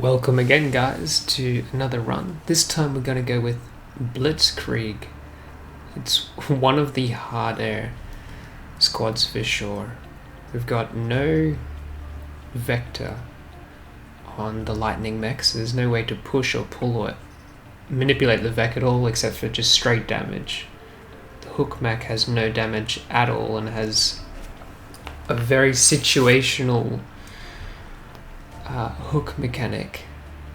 Welcome again, guys, to another run. This time we're going to go with Blitzkrieg. It's one of the harder squads for sure. We've got no vector on the lightning mech, so there's no way to push or pull or manipulate the mech at all except for just straight damage. The hook mech has no damage at all and has a very situational hook mechanic.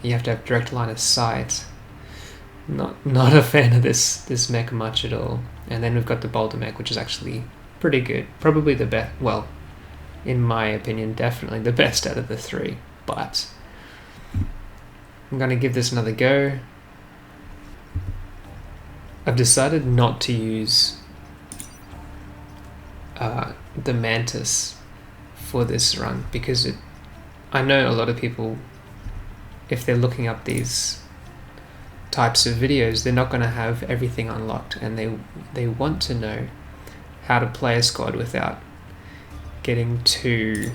You have to have direct line of sight. Not a fan of this mech much at all. And then we've got the boulder mech, which is actually pretty good. Probably the best, well, in my opinion, definitely the best out of the three. But I'm going to give this another go. I've decided not to use the mantis for this run because I know a lot of people, if they're looking up these types of videos, they're not going to have everything unlocked, and they want to know how to play a squad without getting too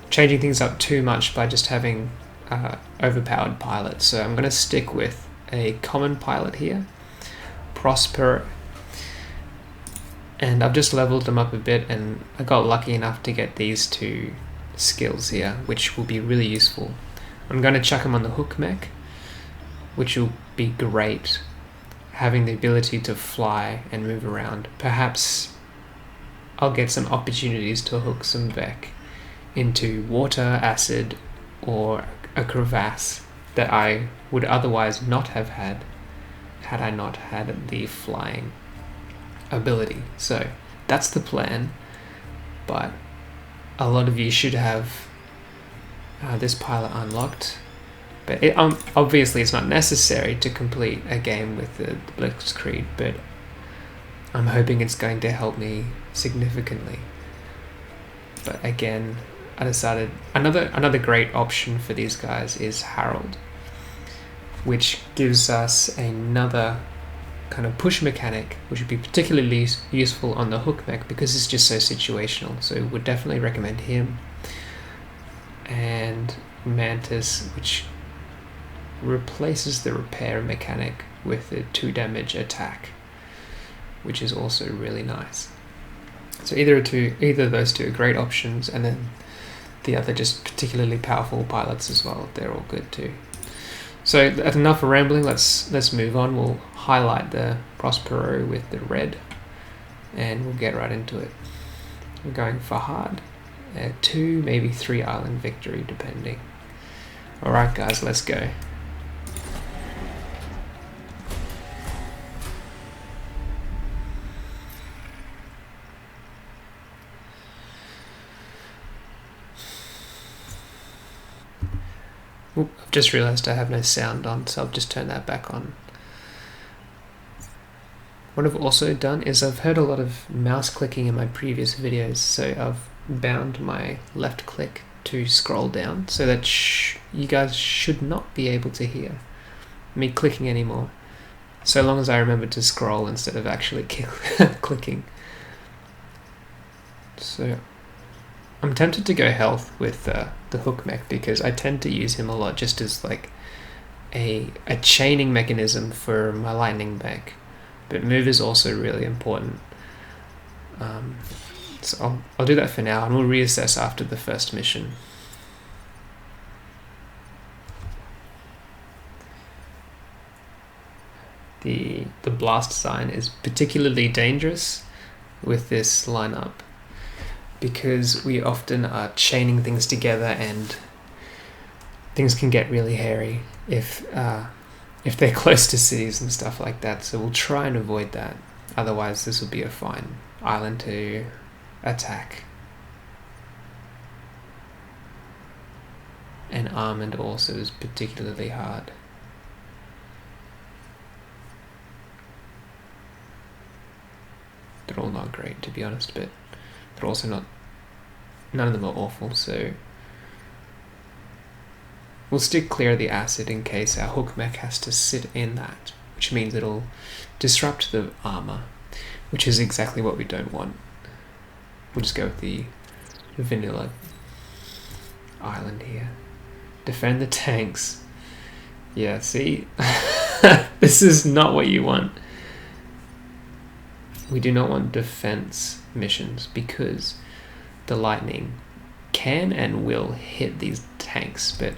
changing things up too much by just having overpowered pilots. So I'm going to stick with a common pilot here, Prospero, and I've just leveled them up a bit, and I got lucky enough to get these two skills here, which will be really useful. I'm going to chuck him on the hook mech, which will be great, having the ability to fly and move around. Perhaps I'll get some opportunities to hook some mech into water, acid, or a crevasse that I would otherwise not have had I not had the flying ability. So that's the plan, but a lot of you should have this pilot unlocked, but obviously it's not necessary to complete a game with the Blitzkrieg, but I'm hoping it's going to help me significantly. But again, I decided another great option for these guys is Harold, which gives us another kind of push mechanic, which would be particularly useful on the hook mech because it's just so situational. So would definitely recommend him. And Mantis, which replaces the repair mechanic with a 2 damage attack, which is also really nice. So either of those two are great options, and then the other just particularly powerful pilots as well. They're all good too. So that's enough of rambling. Let's move on. We'll highlight the Prospero with the red, and we'll get right into it. We're going for hard. 2, maybe 3 island victory, depending. Alright guys, let's go. Oop, I've just realised I have no sound on, so I'll just turn that back on. What I've also done is I've heard a lot of mouse clicking in my previous videos, so I've bound my left click to scroll down so that you guys should not be able to hear me clicking anymore, so long as I remember to scroll instead of actually clicking. So I'm tempted to go health with the hook mech because I tend to use him a lot just as like a chaining mechanism for my lightning mech, but move is also really important. So I'll do that for now, and we'll reassess after the first mission. The blast sign is particularly dangerous with this lineup because we often are chaining things together, and things can get really hairy if they're close to cities and stuff like that. So we'll try and avoid that. Otherwise, this will be a fine island to attack. And armored also is particularly hard. They're all not great, to be honest, but they're also not, none of them are awful, so we'll stick clear of the acid in case our hook mech has to sit in that, which means it'll disrupt the armor, which is exactly what we don't want. We'll just go with the vanilla island here. Defend the tanks. Yeah, see? This is not what you want. We do not want defense missions because the lightning can and will hit these tanks, but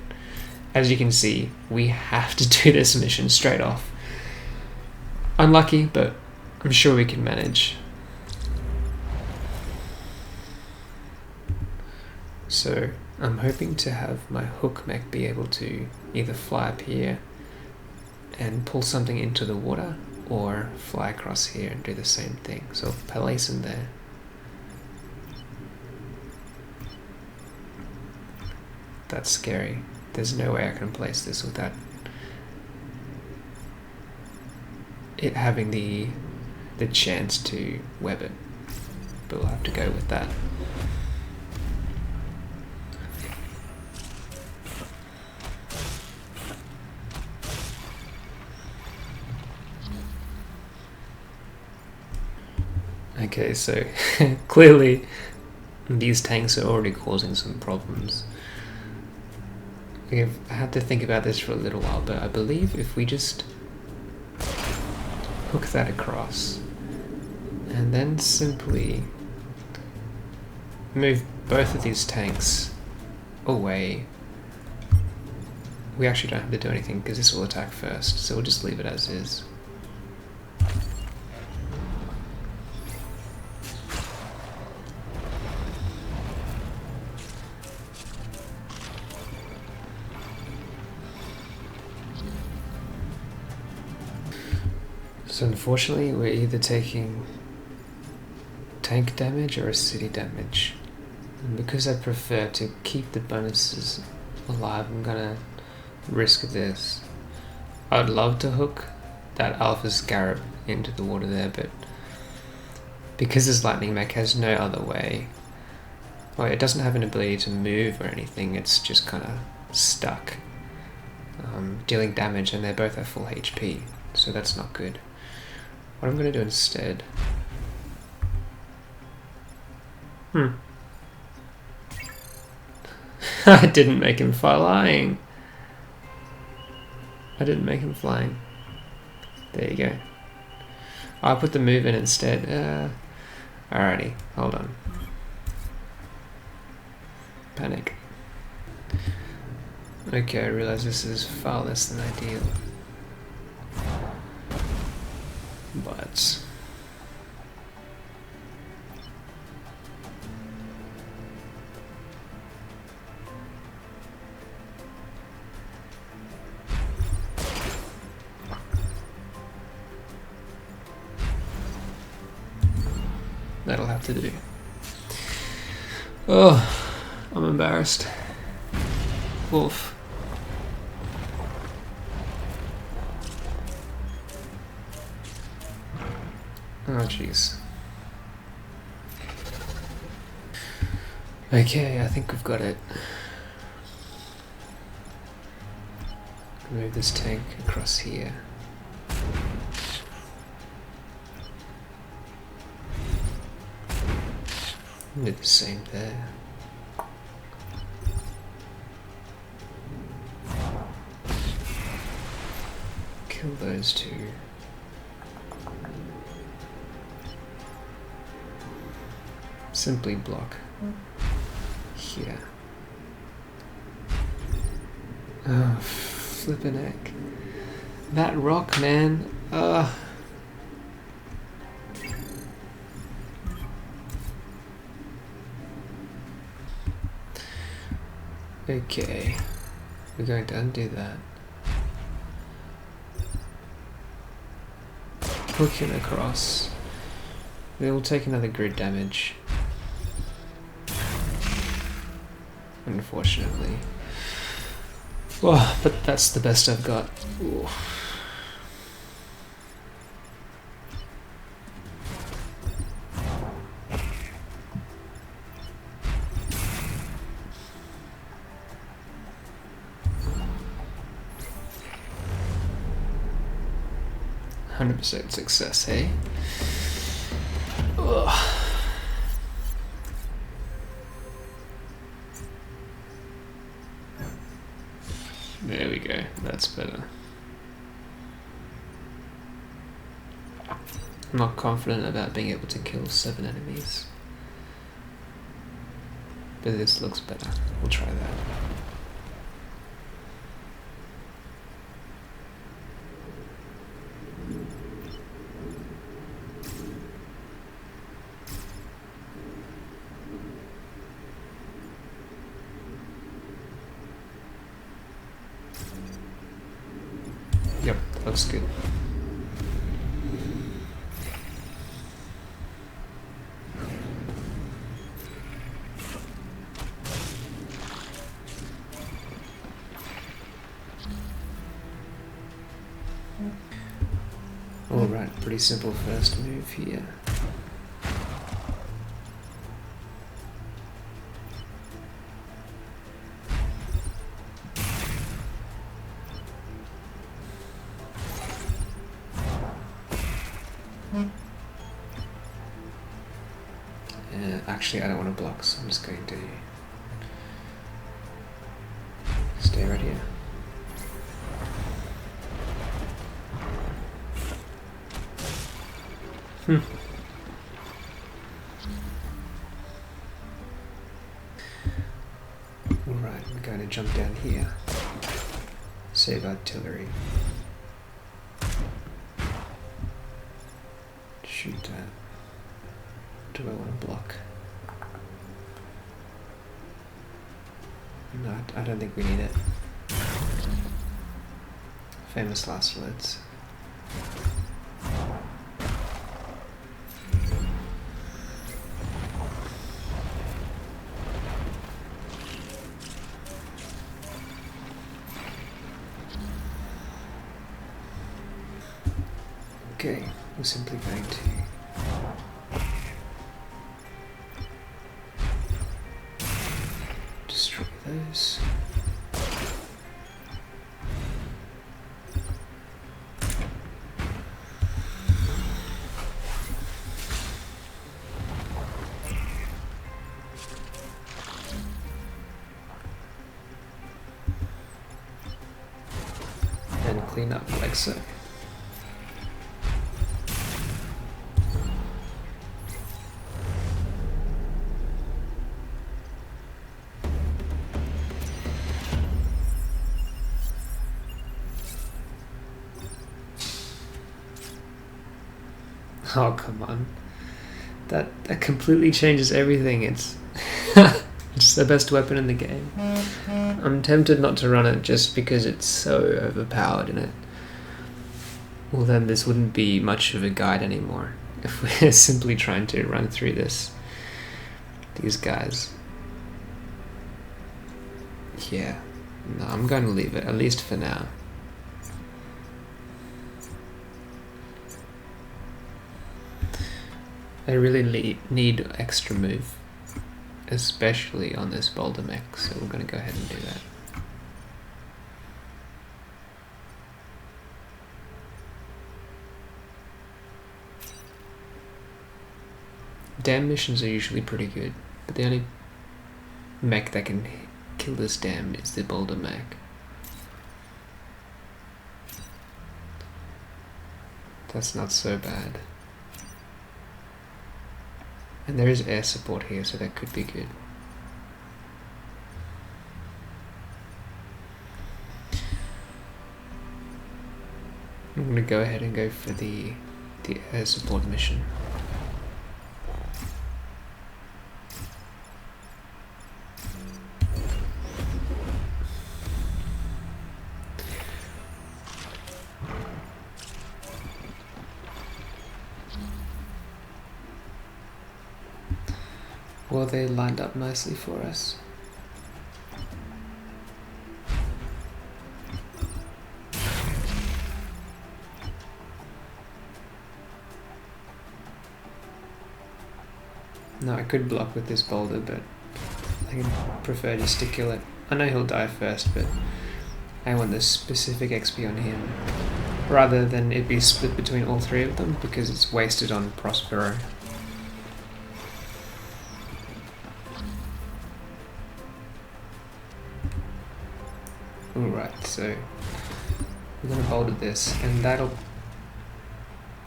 as you can see, we have to do this mission straight off. Unlucky, but I'm sure we can manage. So I'm hoping to have my hook mech be able to either fly up here and pull something into the water, or fly across here and do the same thing. So I'll place him there. That's scary. There's no way I can place this without it having the chance to web it. But we'll have to go with that. Okay, so clearly these tanks are already causing some problems. I've had to think about this for a little while, but I believe if we just hook that across and then simply move both of these tanks away, we actually don't have to do anything because this will attack first, so we'll just leave it as is. So unfortunately, we're either taking tank damage or a city damage. And because I prefer to keep the bonuses alive, I'm gonna risk this. I'd love to hook that Alpha Scarab into the water there, but because this lightning mech has no other way, well, it doesn't have an ability to move or anything, it's just kind of stuck, dealing damage, and they're both at full HP, so that's not good. What I'm going to do instead... I didn't make him flying. I didn't make him flying. There you go. I'll put the move in instead. Alrighty, hold on. Panic. Okay, I realise this is far less than ideal. But that'll have to do. Oh, I'm embarrassed. Wolf. Oh jeez. Okay, I think we've got it. Move this tank across here. Do the same there. Kill those two. Simply block here. Oh, flippin' heck. That rock, man. Okay. We're going to undo that. Hook him across. We will take another grid damage. Unfortunately. Well, but that's the best I've got. Ooh. %100% success, hey? Ugh. There we go, that's better. I'm not confident about being able to kill 7 enemies. But this looks better. We'll try that. Yep, looks good. Alright, pretty simple first move here. Actually, I don't want to block, so I'm just going to stay right here. Alright, we're going to jump down here. Save artillery. Shoot at. Do I want to block? No, I don't think we need it. Famous last words. Okay, we're simply going to destroy those. And clean up like so. Oh, come on. That completely changes everything. It's it's the best weapon in the game. I'm tempted not to run it just because it's so overpowered in it. Well, then this wouldn't be much of a guide anymore if we're simply trying to run through these guys. Yeah. No, I'm going to leave it, at least for now. I really need extra move, especially on this boulder mech, so we're going to go ahead and do that. Dam missions are usually pretty good, but the only mech that can kill this dam is the boulder mech. That's not so bad. And there is air support here, so that could be good. I'm going to go ahead and go for the air support mission. Well, they lined up nicely for us. No, I could block with this boulder, but I prefer just to kill it. I know he'll die first, but I want the specific XP on him, rather than it be split between all three of them, because it's wasted on Prospero. Alright, so we're going to boulder this, and that'll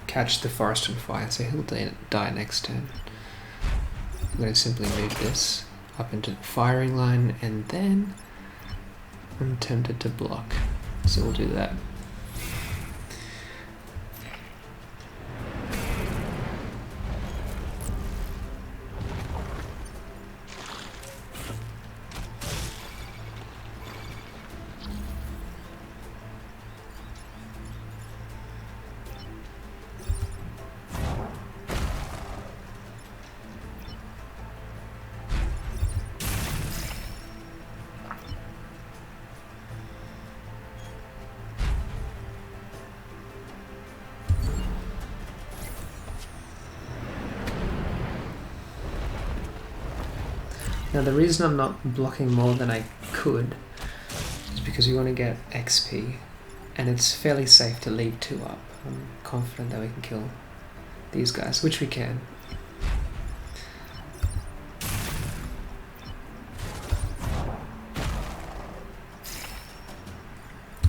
catch the forest on fire, so he'll die next turn. I'm going to simply move this up into the firing line, and then I'm tempted to block, so we'll do that. Now the reason I'm not blocking more than I could is because we want to get XP, and it's fairly safe to leave 2 up. I'm confident that we can kill these guys, which we can.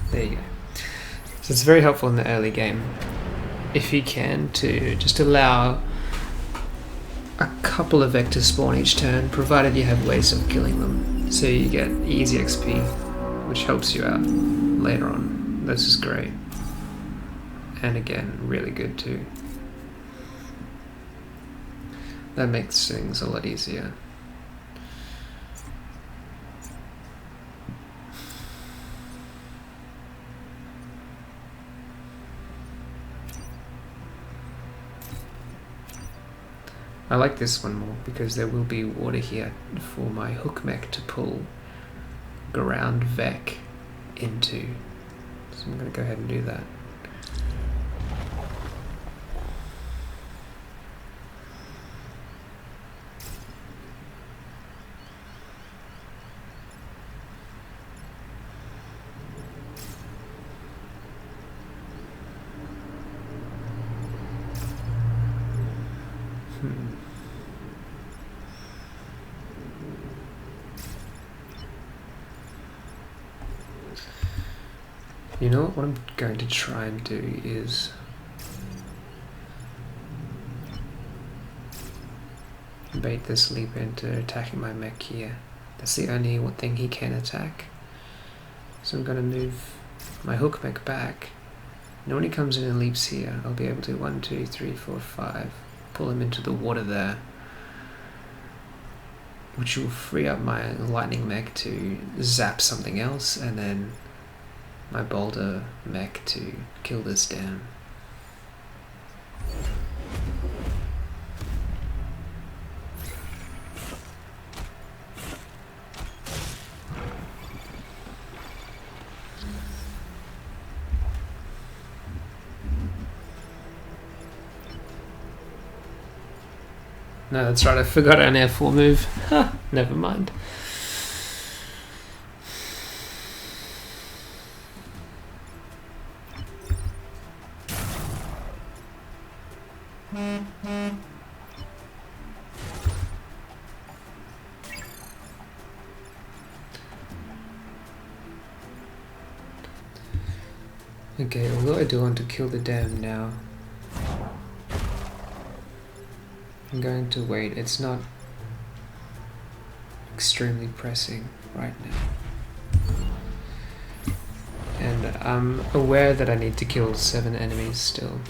There you go. So it's very helpful in the early game, if you can, to just allow a couple of vectors spawn each turn, provided you have ways of killing them, so you get easy XP, which helps you out later on. This is great, and again, really good too. That makes things a lot easier. I like this one more because there will be water here for my hook mech to pull ground Vec into. So I'm going to go ahead and do that. You know what I'm going to try and do is bait this leap into attacking my mech here. That's the only one thing he can attack. So I'm going to move my hook mech back. And when he comes in and leaps here, I'll be able to 1, 2, 3, 4, 5 pull him into the water there, which will free up my lightning mech to zap something else, and then my boulder mech to kill this dam. No, that's right, I forgot an F4 move. Ha, never mind. Okay, although I do want to kill the dam now, I'm going to wait. It's not extremely pressing right now. And I'm aware that I need to kill 7 enemies still.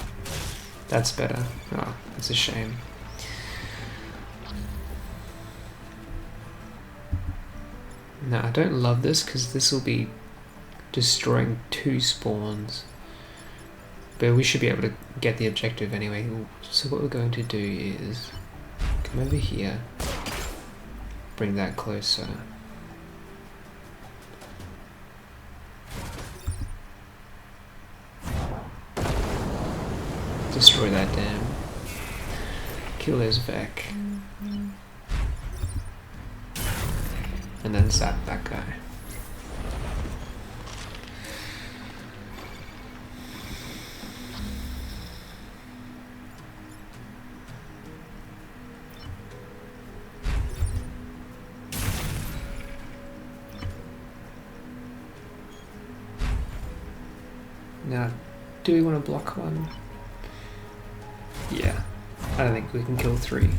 That's better. Oh, that's a shame. No, I don't love this because this will be destroying 2 spawns. But we should be able to get the objective anyway. So what we're going to do is come over here, bring that closer. Destroy that dam. Kill those Vec. And then zap that guy. Now, do we want to block one? Yeah, I don't think we can kill 3.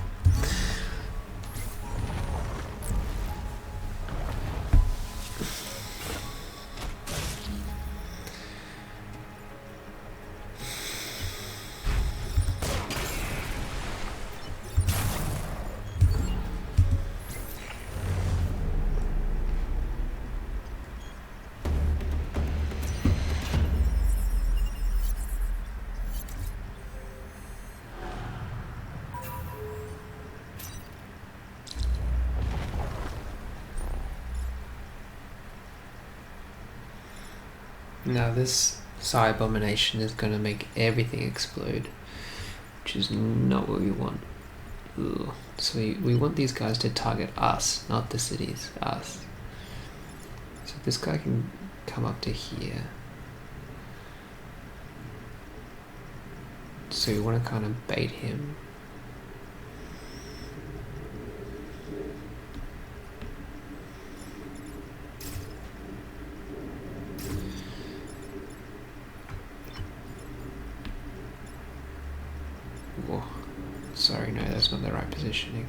Now this Psi Abomination is going to make everything explode, which is not what we want. Ugh. So we want these guys to target us, not the cities, us. So this guy can come up to here. So we want to kind of bait him. Whoa. Sorry, no, that's not the right positioning.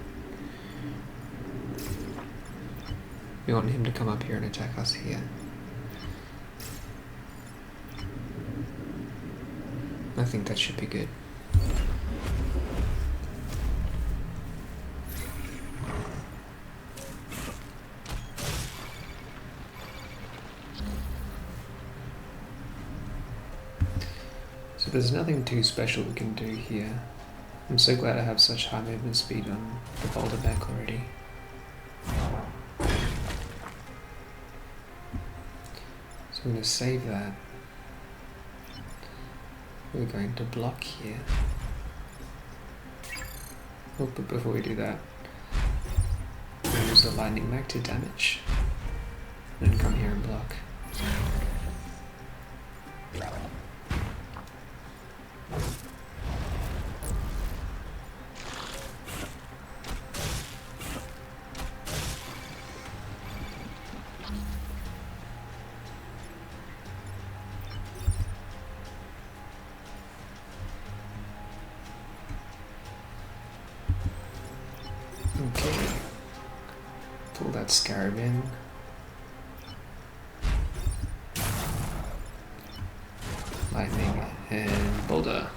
We want him to come up here and attack us here. I think that should be good. So there's nothing too special we can do here. I'm so glad I have such high movement speed on the boulder bank already. So I'm going to save that. We're going to block here. Oh, but before we do that, I'm going to use the lightning mag to damage. And then come here and block. Okay, pull that scarab in. Lightning and boulder.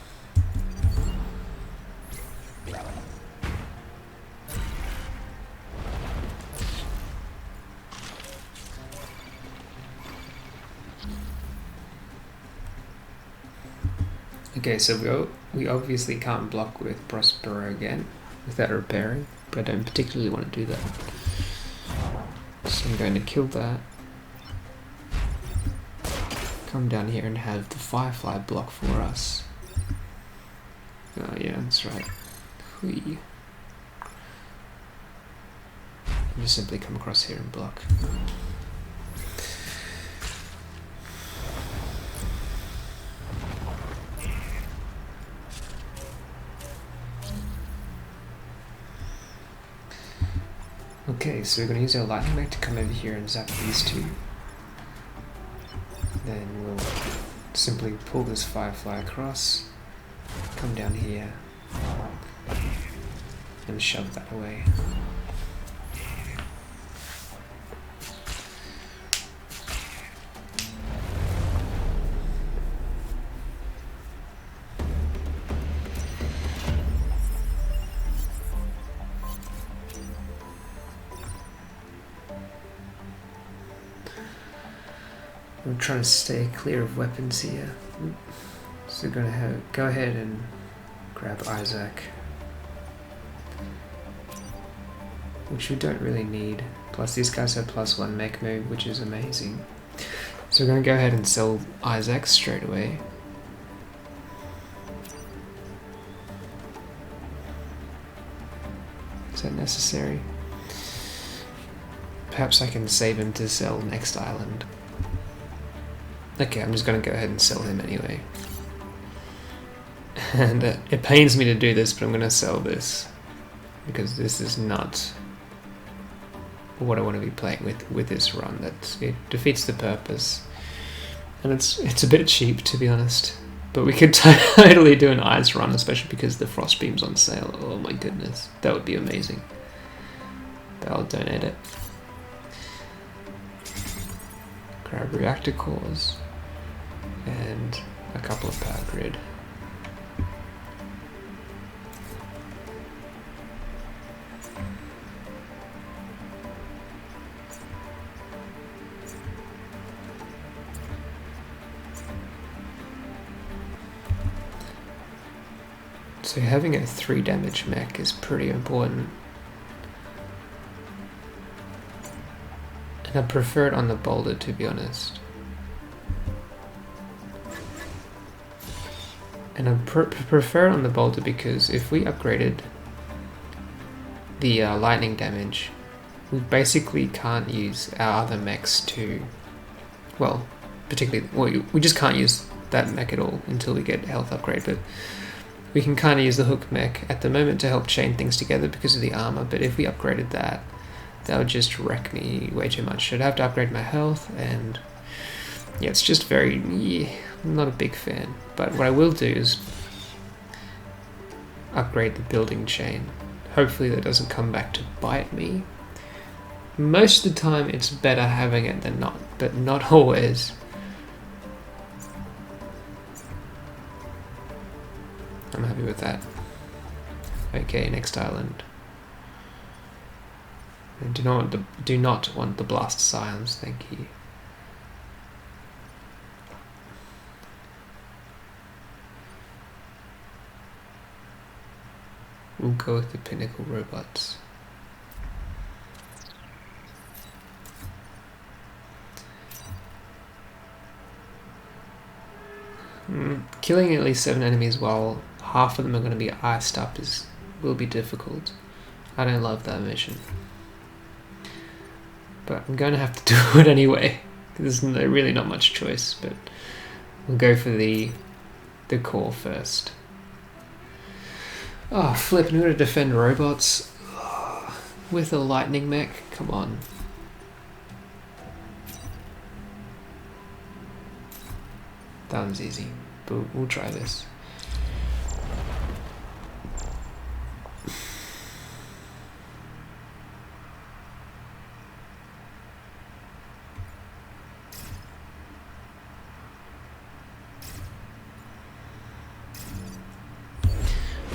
Okay, so we obviously can't block with Prospero again without repairing, but I don't particularly want to do that. So I'm going to kill that. Come down here and have the Firefly block for us. Oh yeah, that's right. Hui. And just simply come across here and block. Okay, so we're going to use our lightning mag to come over here and zap these two. Then we'll simply pull this Firefly across, come down here, and shove that away. I'm trying to stay clear of weapons here. So we're going to go ahead and grab Isaac, which we don't really need. Plus these guys have +1 mech move, which is amazing. So we're going to go ahead and sell Isaac straight away. Is that necessary? Perhaps I can save him to sell next island. Okay, I'm just going to go ahead and sell him anyway. And it pains me to do this, but I'm going to sell this. Because this is not what I want to be playing with this run. It defeats the purpose. And it's a bit cheap, to be honest. But we could totally do an ice run, especially because the frost beam's on sale. Oh my goodness, that would be amazing. But I'll donate it. Grab reactor cores and a couple of power grid. So having a 3 damage mech is pretty important. And I prefer it on the boulder, to be honest. And I prefer it on the boulder because if we upgraded the lightning damage, we basically can't use our other mechs to, well, particularly, we just can't use that mech at all until we get health upgrade, but we can kind of use the hook mech at the moment to help chain things together because of the armor, but if we upgraded that, that would just wreck me way too much. I'd have to upgrade my health, and yeah, it's just very, I'm not a big fan. But what I will do is upgrade the building chain. Hopefully that doesn't come back to bite me. Most of the time it's better having it than not, but not always. I'm happy with that. Okay, next island. I do not want the blast scions, thank you. We'll go with the pinnacle robots. Killing at least 7 enemies while half of them are going to be iced up will be difficult. I don't love that mission. But I'm going to have to do it anyway. There's really not much choice, but we'll go for the core first. Oh, flip, I'm going to defend robots with a lightning mech? Come on. That one's easy, but we'll try this.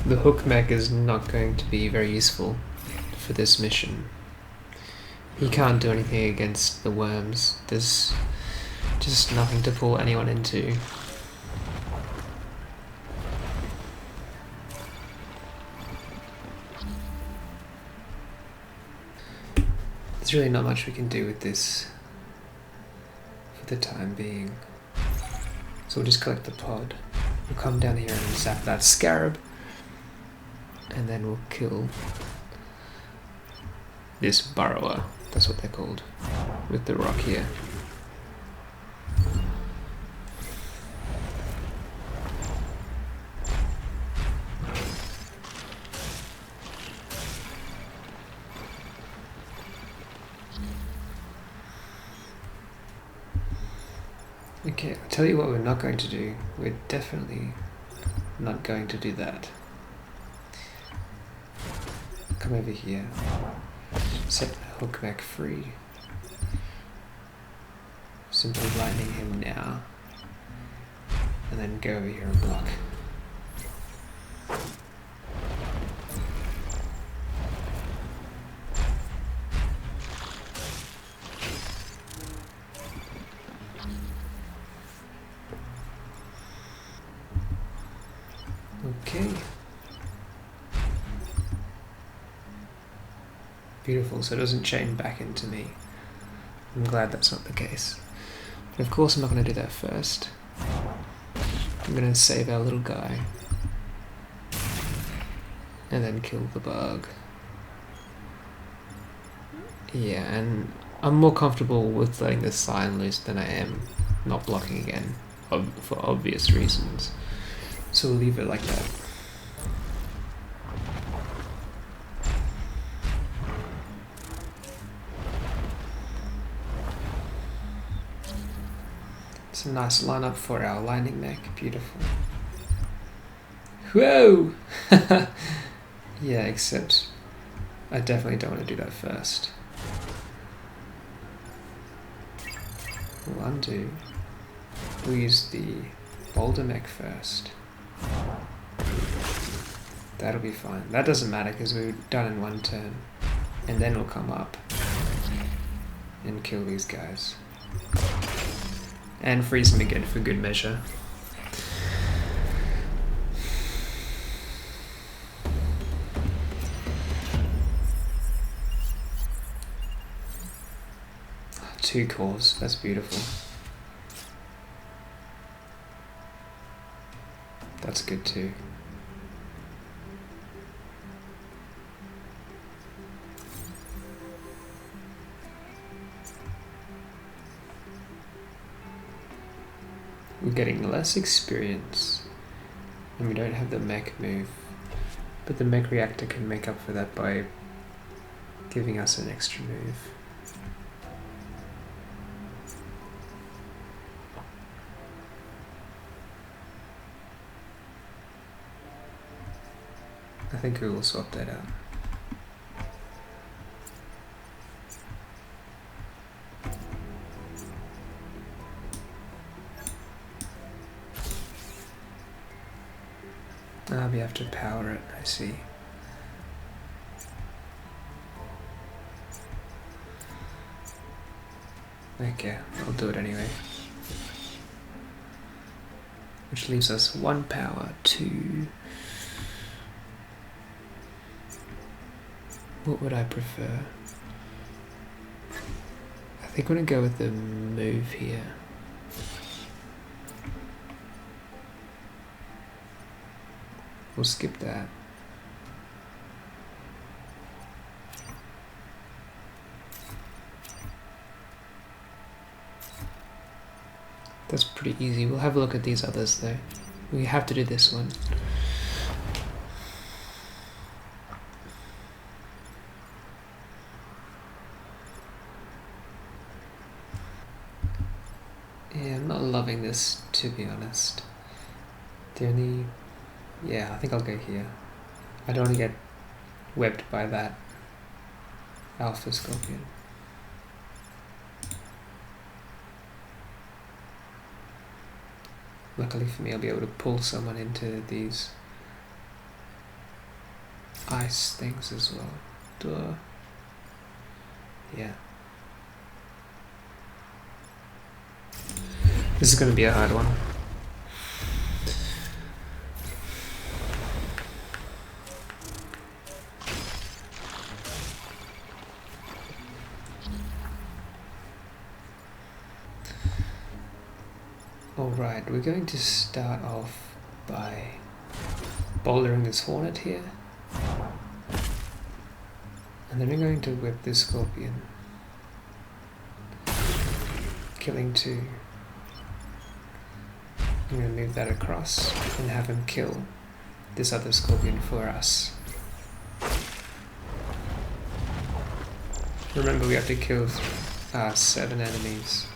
The hook mech is not going to be very useful for this mission. He can't do anything against the worms. There's just nothing to pull anyone into. There's really not much we can do with this for the time being. So we'll just collect the pod. We'll come down here and zap that scarab. And then we'll kill this burrower, that's what they're called, with the rock here. Okay, I'll tell you what we're not going to do. We're definitely not going to do that. Come over here, set my hook mech free, simply lightning him now, and then go over here and block. Okay. Beautiful, so it doesn't chain back into me. I'm glad that's not the case. But of course I'm not going to do that first. I'm going to save our little guy. And then kill the bug. Yeah, and I'm more comfortable with letting the sign loose than I am not blocking again, for obvious reasons. So we'll leave it like that. It's a nice lineup for our lightning mech. Beautiful. Whoa! Yeah, except I definitely don't want to do that first. We'll undo. We'll use the boulder mech first. That'll be fine. That doesn't matter because we're done in one turn. And then we'll come up and kill these guys. And freeze them again for good measure. Two cores, that's beautiful. That's good too. We're getting less experience and we don't have the mech move, but the mech reactor can make up for that by giving us an extra move. I think we will swap that out. Ah, we have to power it, I see. Okay, I'll do it anyway. Which leaves us 1 power, 2. What would I prefer? I think I'm gonna go with the move here. We'll skip that. That's pretty easy. We'll have a look at these others though. We have to do this one. Yeah, I'm not loving this, to be honest. The only... Yeah, I think I'll go here. I don't want to get webbed by that Alpha Scorpion. Luckily for me, I'll be able to pull someone into these ice things as well. Duh. Yeah. This is going to be a hard one. Alright, we're going to start off by bouldering this hornet here. And then we're going to whip this scorpion. Killing 2. I'm going to move that across and have him kill this other scorpion for us. Remember, we have to kill 7 enemies.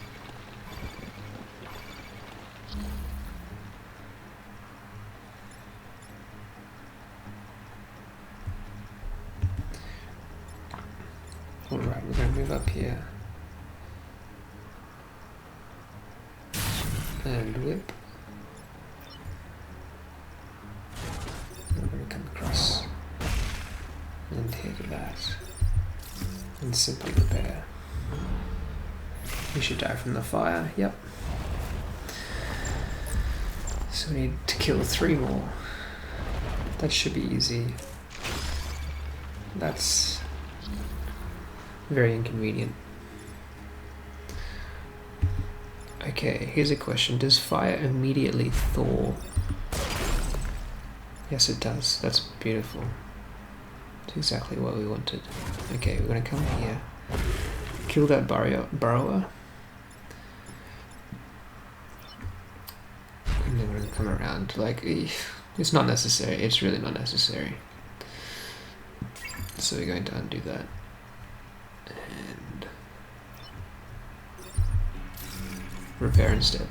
Alright, we're going to move up here. And whip. We're going to come across and hit that. And simply repair. We should die from the fire, yep. So we need to kill 3 more. That should be easy. That's very inconvenient. Okay, here's a question. Does fire immediately thaw? Yes, it does. That's beautiful. That's exactly what we wanted. Okay, we're gonna come here. Kill that burrower. And then we're gonna come around. Like, it's not necessary. It's really not necessary. So we're going to undo that. And repair instead.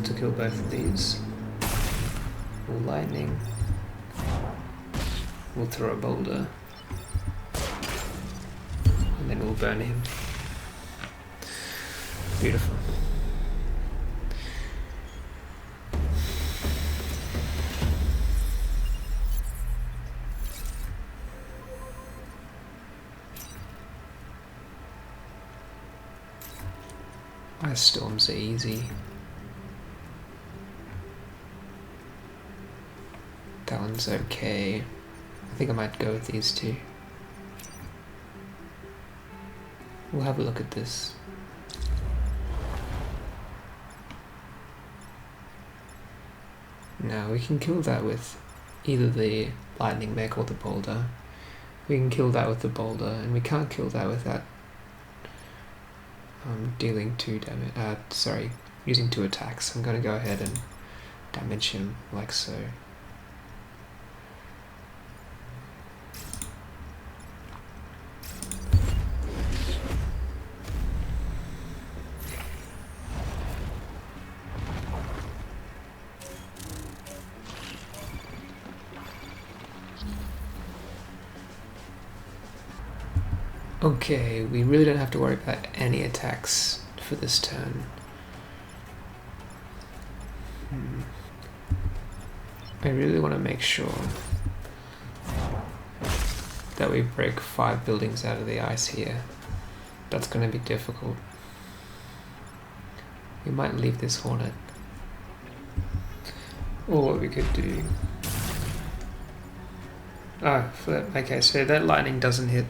to kill both of these. We'll lightning. We'll throw a boulder. And then we'll burn him. Beautiful. Ice storms are easy. That one's okay. I think I might go with these two. We'll have a look at this. Now we can kill that with either the lightning mech or the boulder. We can kill that with the boulder, and we can't kill that without dealing 2 damage. Sorry, using 2 attacks. I'm going to go ahead and damage him like so. Okay, we really don't have to worry about any attacks for this turn. I really want to make sure that we break 5 buildings out of the ice here. That's going to be difficult. We might leave this hornet. Or what we could do... Oh, flip. Okay, so that lightning doesn't hit.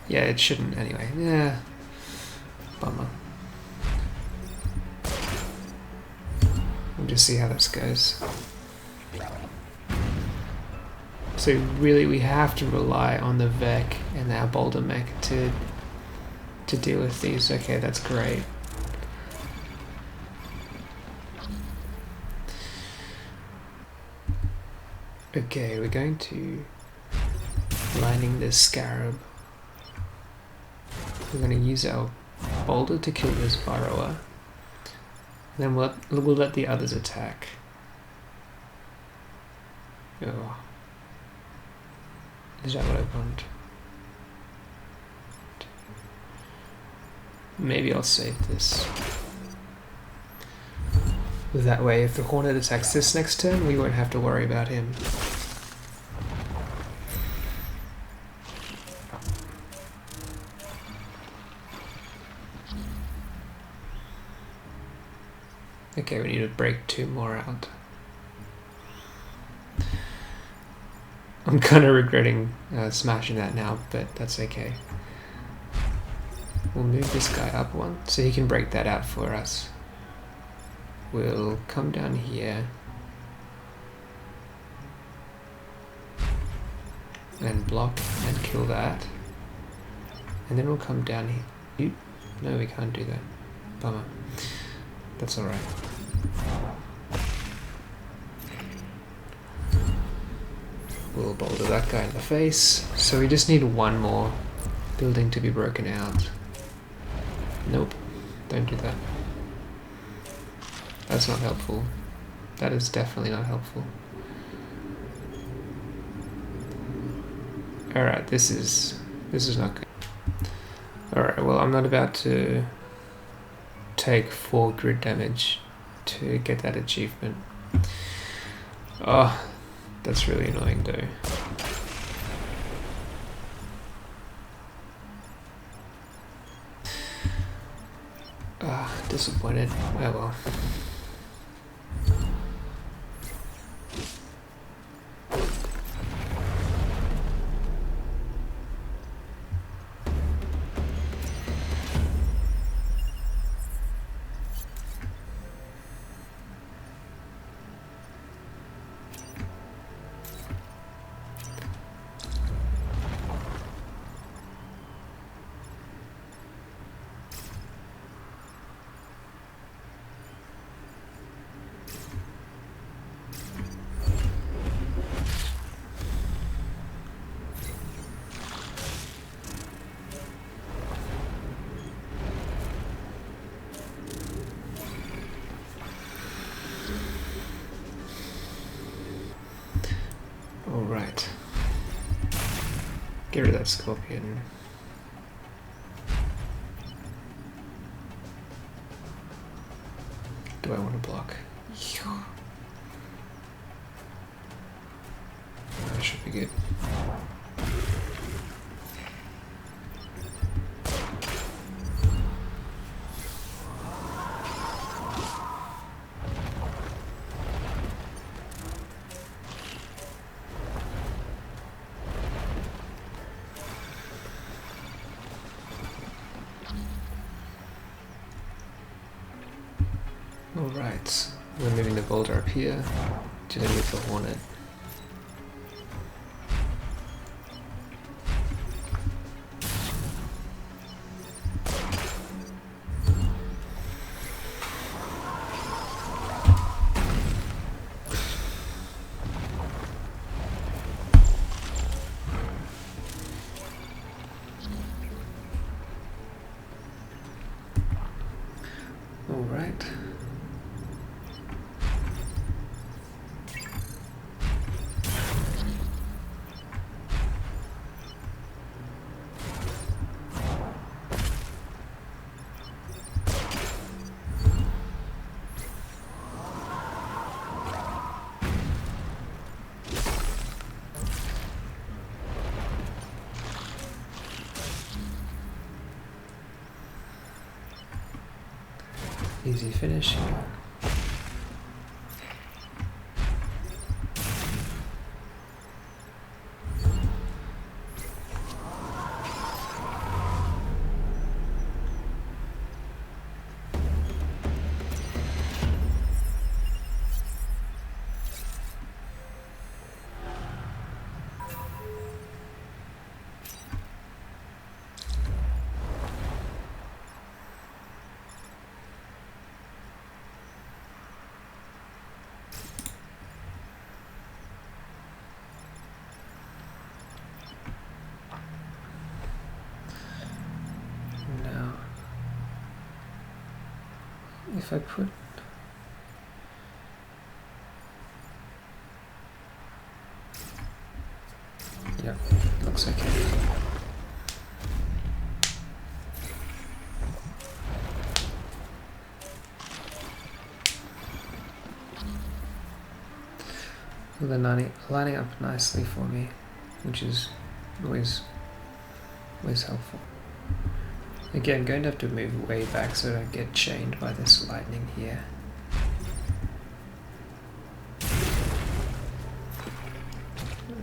Yeah, it shouldn't anyway. Yeah. Bummer. We'll just see how this goes. So really we have to rely on the Vec and our boulder mech to deal with these. Okay, that's great. Okay, we're going to lightning this scarab. We're going to use our boulder to kill this burrower. Then we'll let the others attack. Oh. Is that what I want? Maybe I'll save this. That way, if the hornet attacks this next turn, we won't have to worry about him. Okay, we need to break 2 more out. I'm kind of regretting smashing that now, but that's okay. We'll move this guy up 1, so he can break that out for us. We'll come down here. And block and kill that. And then we'll come down here. No, we can't do that. Bummer. That's alright. We'll boulder that guy in the face. So we just need 1 more building to be broken out. Nope. Don't do that. That's not helpful. That is definitely not helpful. Alright, this is not good. Alright, well I'm not about to take 4 grid damage to get that achievement. Oh, that's really annoying though. Disappointed. Oh well. Alright. Get rid of that scorpion. Do I want to block? That should be good. Alright, we're moving the boulder up here to the the hornet. Alright. Easy finish here. If I put yep, looks okay. Well, they're lining up nicely for me, which is always helpful. Again, going to have to move way back so I don't get chained by this lightning here.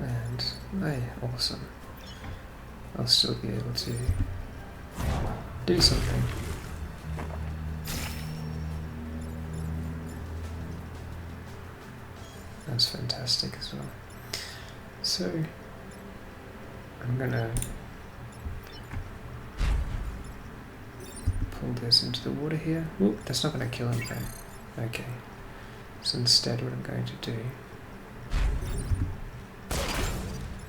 And, hey, awesome. I'll still be able to do something. That's fantastic as well. So, I'm gonna pull this into the water here. Oop, that's not going to kill him then. Okay. So instead what I'm going to do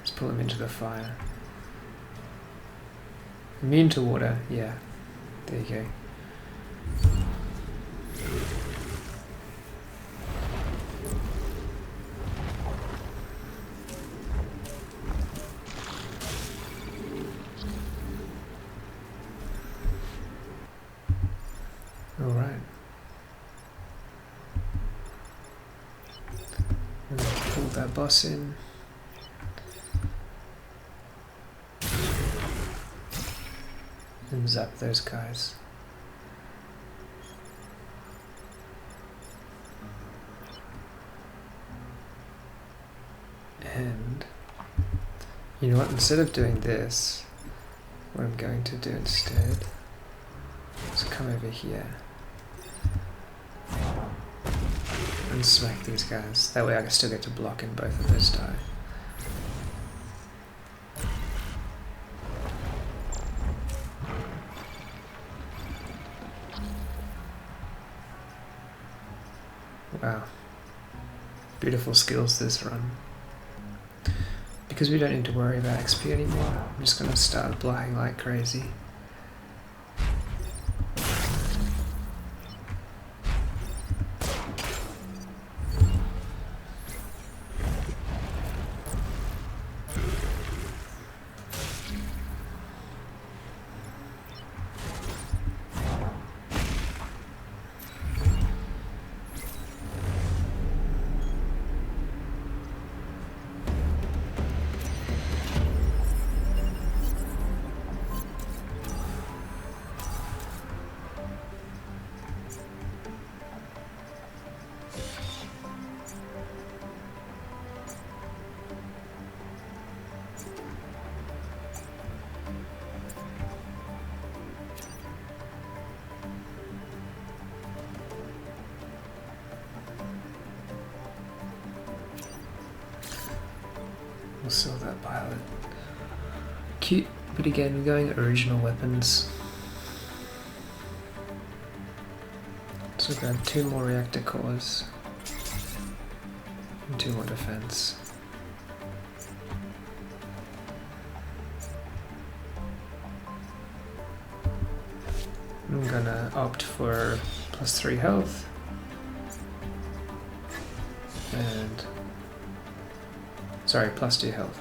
is pull him into the fire. Immune to water, yeah. There you go. Alright. Pull that boss in. And zap those guys. And you know what, instead of doing this, what I'm going to do instead is come over here and smack these guys. That way I can still get to block in both of those die. Wow. Beautiful skills this run. Because we don't need to worry about XP anymore, I'm just going to start blocking like crazy. We'll sell that pilot. Cute, but again, we're going original weapons. So grab 2 more reactor cores and 2 more defense. I'm gonna opt for +3 health and sorry, +2 health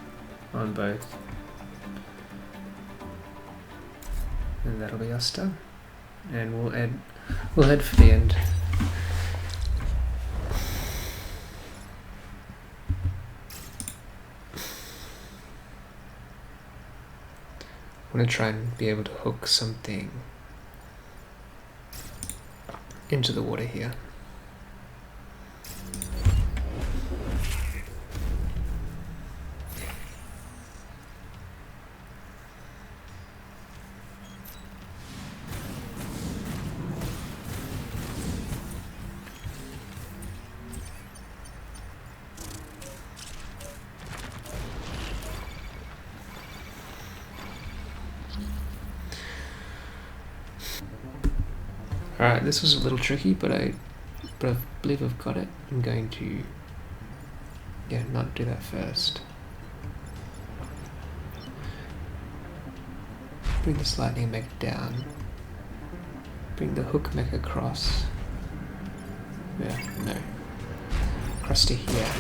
on both, and that'll be us done. And we'll head for the end. I want to try and be able to hook something into the water here. Alright, this was a little tricky, but I believe I've got it. I'm going to, not do that first. Bring this lightning mech down. Bring the hook mech across. No. Across to here.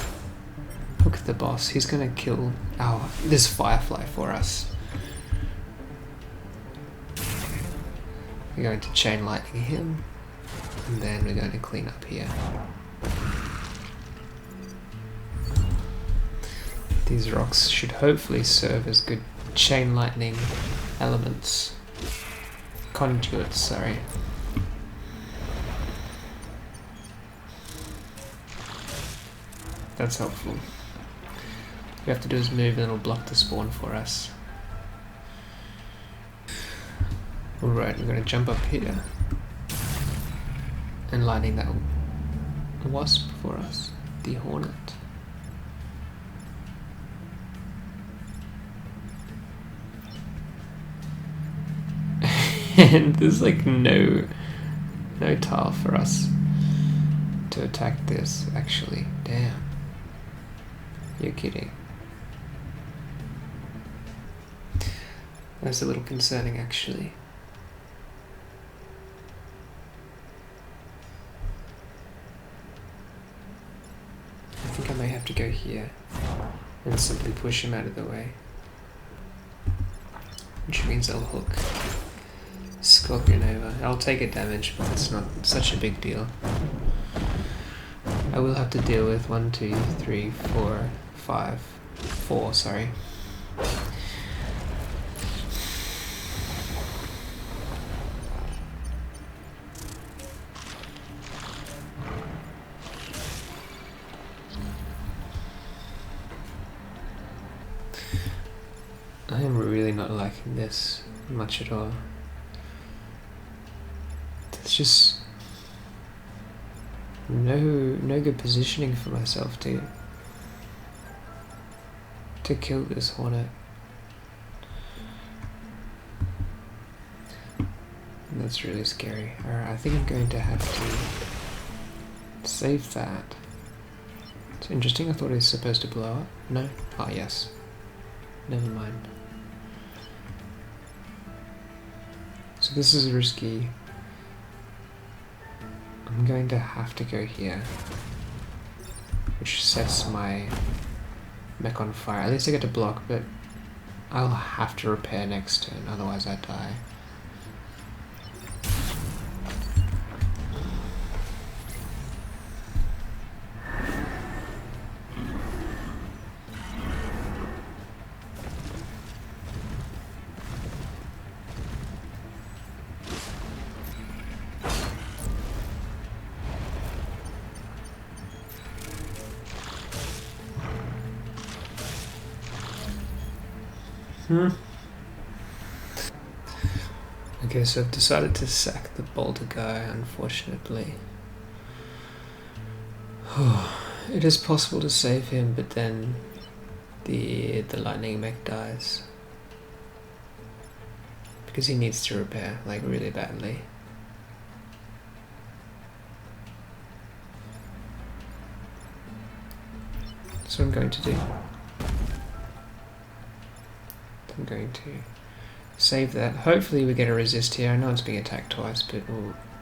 Hook the boss. He's gonna kill this firefly for us. We're going to chain lightning him, and then we're going to clean up here. These rocks should hopefully serve as good chain lightning elements. Conduits, sorry. That's helpful. What we have to do is move and it'll block the spawn for us. Alright, we're going to jump up here and lightning that wasp for us, the hornet. And there's like no tile for us to attack this, actually. Damn. You're kidding. That's a little concerning, actually. I think I may have to go here and simply push him out of the way. Which means I'll hook Scorpion over. I'll take a damage, but it's not such a big deal. I will have to deal with 1, 2, 3, 4, 5, 4, sorry. I am really not liking this much at all. There's just no good positioning for myself to kill this hornet. And that's really scary. Alright, I think I'm going to have to save that. It's interesting, I thought it was supposed to blow up. No? Ah, yes. Never mind. So this is risky. I'm going to have to go here, which sets my mech on fire. At least I get to block, but I'll have to repair next turn, otherwise I die. Okay, so I've decided to sack the boulder guy, unfortunately. It is possible to save him, but then the lightning mech dies. Because he needs to repair, like really badly. That's what I'm going to do. I'm going to save that. Hopefully we get a resist here. I know it's being attacked twice, but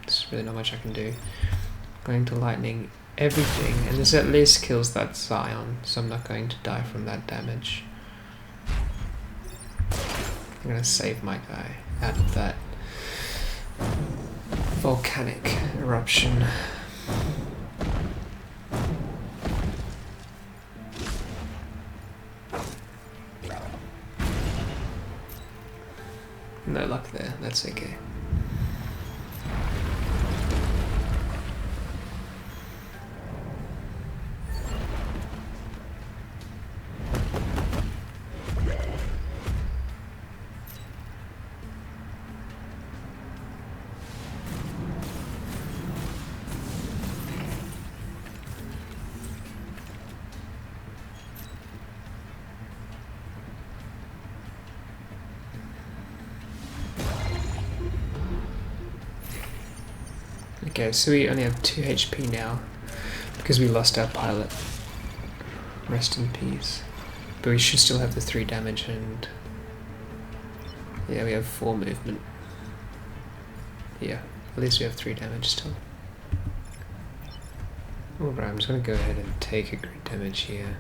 there's really not much I can do. I'm going to lightning everything, and this at least kills that Scion, so I'm not going to die from that damage. I'm going to save my guy out of that volcanic eruption. No luck there, that's okay. Okay, so we only have 2 HP now because we lost our pilot. Rest in peace. But we should still have the 3 damage, and yeah, we have 4 movement. Yeah, at least we have 3 damage still. Alright, I'm just gonna go ahead and take a grid damage here.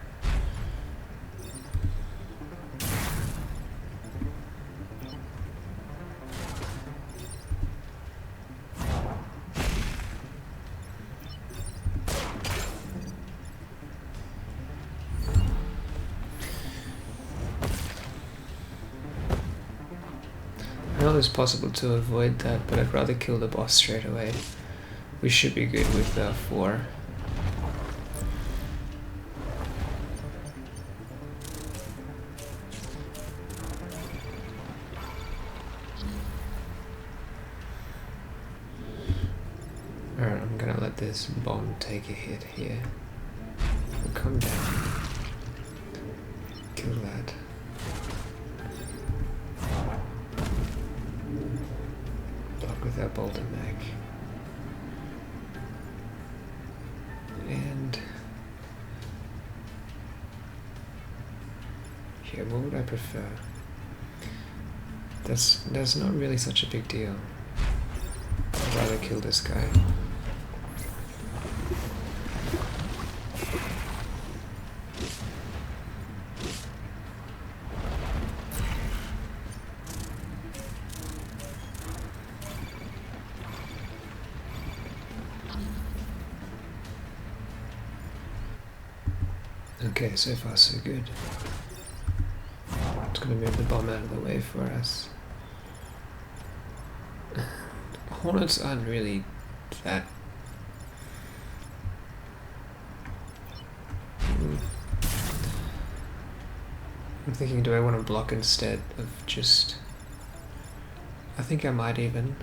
I know it's possible to avoid that, but I'd rather kill the boss straight away. We should be good with 4. Alright, I'm gonna let this bomb take a hit here. We'll come down. Kill that. With our bolter mag. And yeah, what would I prefer? That's not really such a big deal. I'd rather kill this guy. Okay, so far so good. It's gonna move the bomb out of the way for us. Hornets aren't really that... I'm thinking, do I want to block instead of just... I think I might even...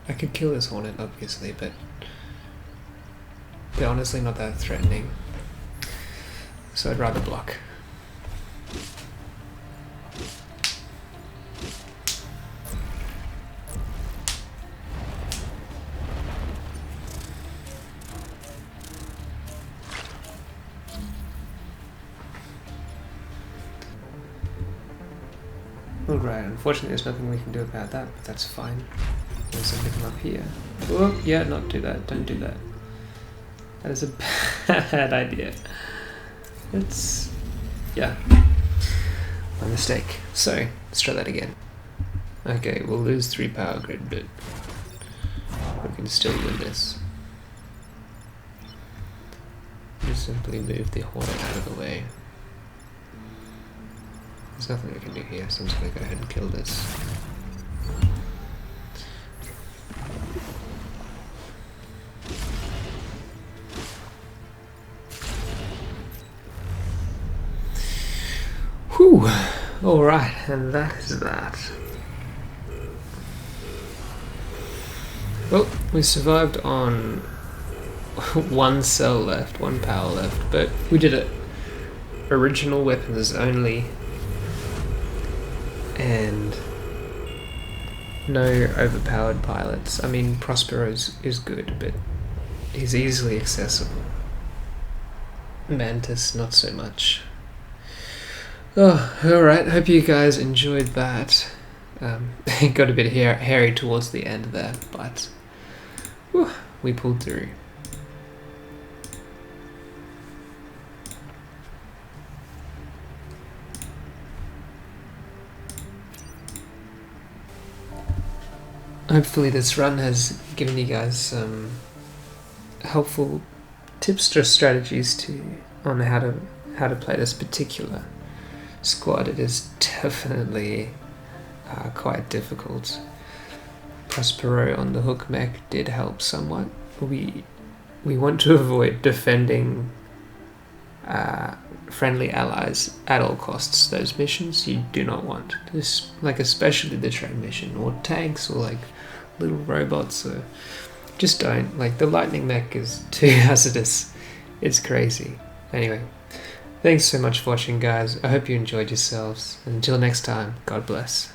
I could kill this Hornet, obviously, but they're honestly not that threatening. So I'd rather block. Alright, unfortunately there's nothing we can do about that, but that's fine. There's something up here. Oh, yeah, not do that. Don't do that. That is a bad idea. It's... yeah. My mistake. So, let's try that again. Okay, we'll lose 3 power grid, but we can still win this. Just simply move the Hornet out of the way. There's nothing we can do here, so I'm just going to go ahead and kill this. Whew! Alright, and that is that. Well, we survived on 1 cell left, 1 power left, but we did it. original weapons only, and no overpowered pilots. I mean, Prospero is good, but he's easily accessible. Mantis, not so much. Oh, alright, hope you guys enjoyed that. It got a bit hairy towards the end there, but whew, we pulled through. Hopefully this run has given you guys some helpful tips or strategies on how to play this particular squad. It is definitely quite difficult. Prospero on the hook mech did help somewhat. We want to avoid defending friendly allies at all costs. Those missions you do not want. This, like especially the train mission, or tanks, or like little robots, or just don't. Like the lightning mech is too hazardous. It's crazy. Anyway, thanks so much for watching, guys. I hope you enjoyed yourselves. Until next time, God bless.